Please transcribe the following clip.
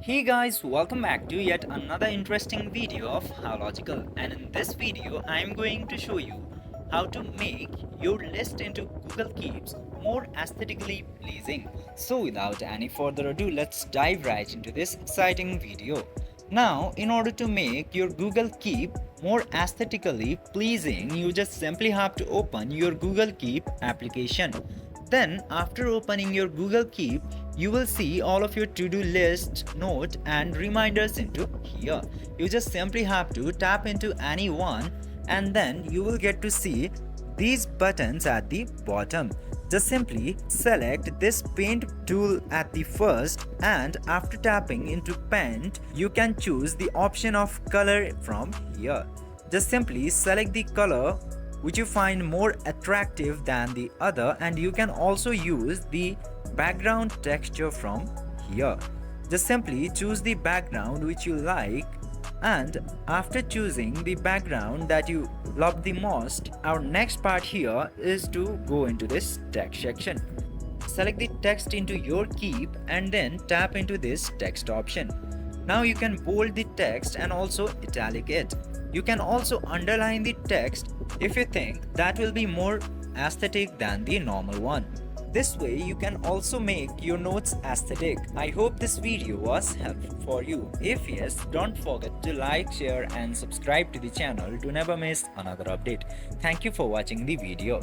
Hey guys, welcome back to yet another interesting video of How Logical, and in this video I am going to show you how to make your list into Google Keeps more aesthetically pleasing. So without any further ado, let's dive right into this exciting video. Now, in order to make your Google Keep more aesthetically pleasing, you just simply have to open your Google Keep application. Then, after opening your Google Keep, you will see all of your to-do list, note and reminders into here. You just simply have to tap into any one and then you will get to see these buttons at the bottom. Just simply select this paint tool at the first, and after tapping into paint, you can choose the option of color from here. Just simply select the color which you find more attractive than the other, and you can also use the background texture from here. Just simply choose the background which you like, and after choosing the background that you love the most, our next part here is to go into this text section. Select the text into your keep and then tap into this text option. Now you can bold the text and also italic it. You can also underline the text if you think that will be more aesthetic than the normal one. This way you can also make your notes aesthetic. I hope this video was helpful for you. If yes, don't forget to like, share and subscribe to the channel to never miss another update. Thank you for watching the video.